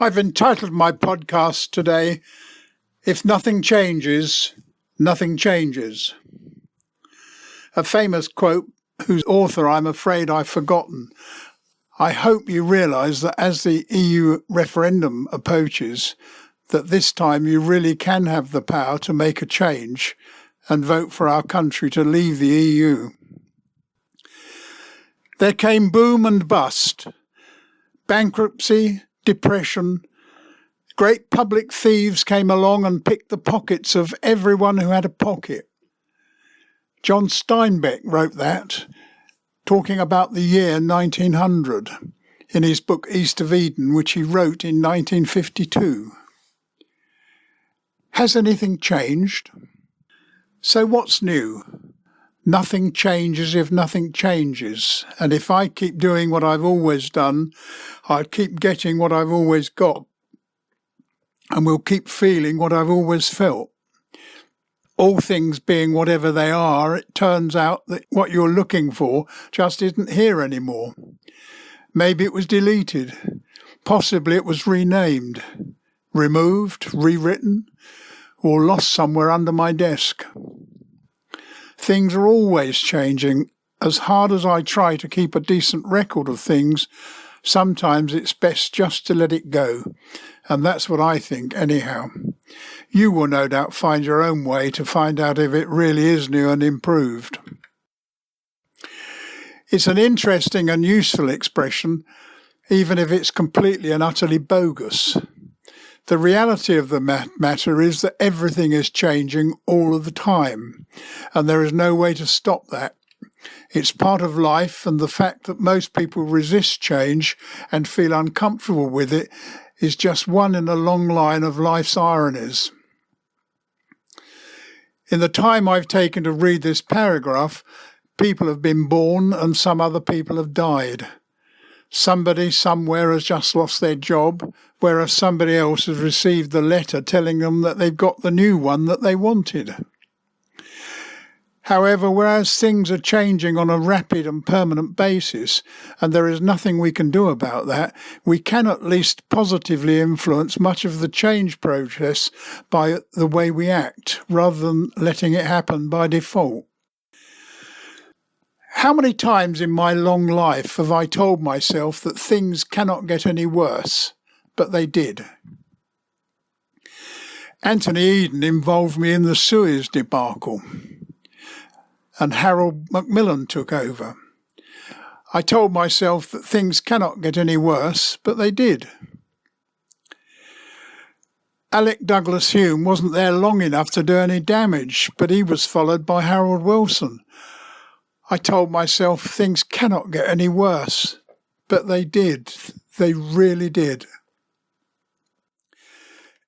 I've entitled my podcast today, If Nothing Changes, Nothing Changes. A famous quote whose author I'm afraid I've forgotten. I hope you realise that as the EU referendum approaches, that this time you really can have the power to make a change and vote for our country to leave the EU. There came boom and bust, bankruptcy, depression. Great public thieves came along and picked the pockets of everyone who had a pocket. John Steinbeck wrote that, talking about the year 1900, in his book East of Eden, which he wrote in 1952. Has anything changed? So what's new? Nothing changes if nothing changes, and if I keep doing what I've always done, I'll keep getting what I've always got, and will keep feeling what I've always felt. All things being whatever they are, it turns out that what you're looking for just isn't here anymore. Maybe it was deleted, possibly it was renamed, removed, rewritten, or lost somewhere under my desk. Things are always changing. As hard as I try to keep a decent record of things, sometimes it's best just to let it go. And that's what I think anyhow. You will no doubt find your own way to find out if it really is new and improved. It's an interesting and useful expression, even if it's completely and utterly bogus. The reality of the matter is that everything is changing all of the time, and there is no way to stop that. It's part of life, and the fact that most people resist change and feel uncomfortable with it is just one in a long line of life's ironies. In the time I've taken to read this paragraph, people have been born and some other people have died. Somebody somewhere has just lost their job, whereas somebody else has received the letter telling them that they've got the new one that they wanted. However, whereas things are changing on a rapid and permanent basis, and there is nothing we can do about that, we can at least positively influence much of the change process by the way we act, rather than letting it happen by default. How many times in my long life have I told myself that things cannot get any worse, but they did? Anthony Eden involved me in the Suez debacle, and Harold Macmillan took over. I told myself that things cannot get any worse, but they did. Alec Douglas Hume wasn't there long enough to do any damage, but he was followed by Harold Wilson. I told myself things cannot get any worse, but they did. They really did.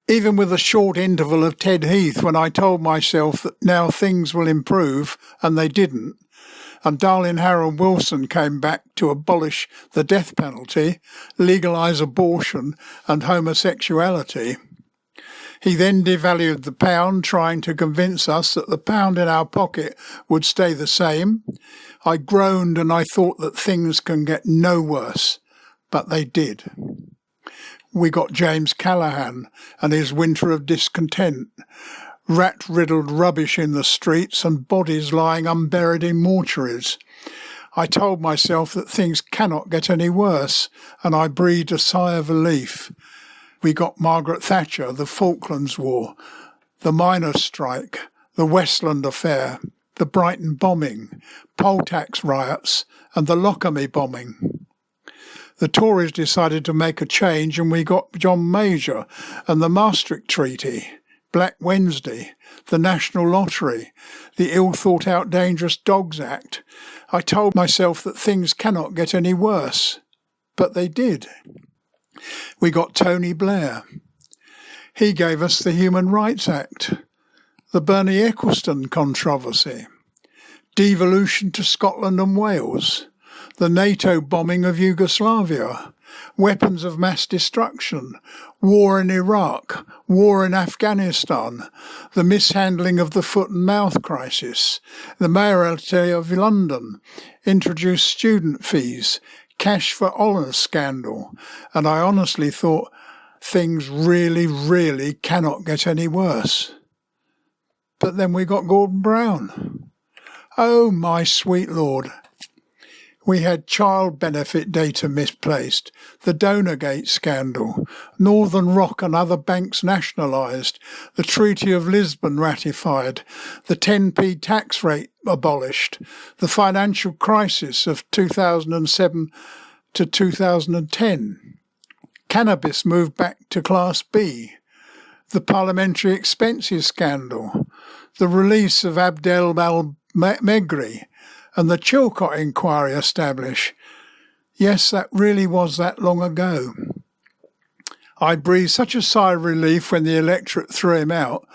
Even with a short interval of Ted Heath when I told myself that now things will improve, and they didn't, and darling Harold Wilson came back to abolish the death penalty, legalise abortion and homosexuality. He then devalued the pound, trying to convince us that the pound in our pocket would stay the same. I groaned and I thought that things can get no worse, but they did. We got James Callaghan and his winter of discontent, rat-riddled rubbish in the streets and bodies lying unburied in mortuaries. I told myself that things cannot get any worse, and I breathed a sigh of relief. We got Margaret Thatcher, the Falklands War, the miners' strike, the Westland affair, the Brighton bombing, poll tax riots, and the Lockamy bombing. The Tories decided to make a change, and we got John Major and the Maastricht Treaty, Black Wednesday, the National Lottery, the ill-thought-out Dangerous Dogs Act. I told myself that things cannot get any worse, but they did. We got Tony Blair. He gave us the Human Rights Act, the Bernie Ecclestone controversy, devolution to Scotland and Wales, the NATO bombing of Yugoslavia, weapons of mass destruction, war in Iraq, war in Afghanistan, the mishandling of the foot and mouth crisis, the mayoralty of London, introduced student fees, cash for honours scandal, and I honestly thought things really, really cannot get any worse. But then we got Gordon Brown. Oh, my sweet Lord. We had child benefit data misplaced, the Donorgate scandal, Northern Rock and other banks nationalised, the Treaty of Lisbon ratified, the 10p tax rate abolished, the financial crisis of 2007 to 2010. Cannabis moved back to Class B, the parliamentary expenses scandal, the release of Abdel al-Megri, and the Chilcot inquiry established. Yes, that really was that long ago. I breathed such a sigh of relief when the electorate threw him out,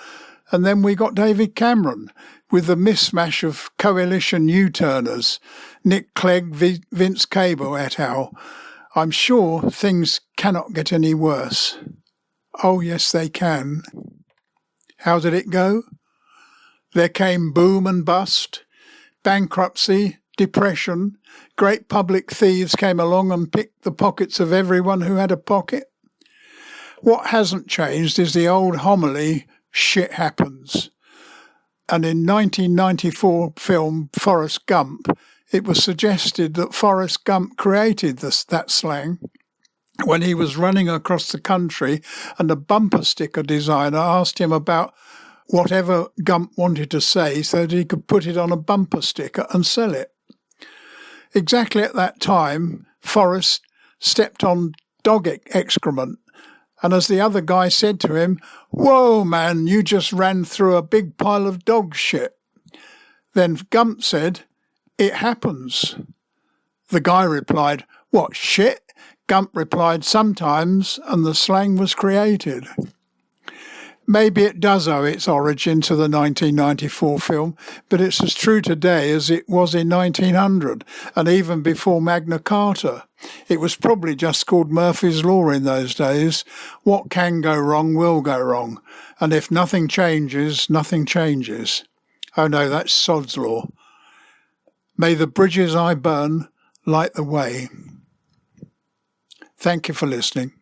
and then we got David Cameron with the mismatch of coalition U-turners, Nick Clegg, Vince Cable et al. I'm sure things cannot get any worse. Oh, yes, they can. How did it go? There came boom and bust, bankruptcy, depression, great public thieves came along and picked the pockets of everyone who had a pocket. What hasn't changed is the old homily, shit happens. And in 1994 film Forrest Gump, it was suggested that Forrest Gump created that slang when he was running across the country and a bumper sticker designer asked him about whatever Gump wanted to say so that he could put it on a bumper sticker and sell it. Exactly at that time, Forrest stepped on dog excrement, and as the other guy said to him, "Whoa, man, you just ran through a big pile of dog shit." Then Gump said, "It happens." The guy replied, "What, shit?" Gump replied, "Sometimes," and the slang was created. Maybe it does owe its origin to the 1994 film, but it's as true today as it was in 1900, and even before Magna Carta. It was probably just called Murphy's Law in those days. What can go wrong will go wrong, and if nothing changes, nothing changes. Oh no, that's Sod's Law. May the bridges I burn light the way. Thank you for listening.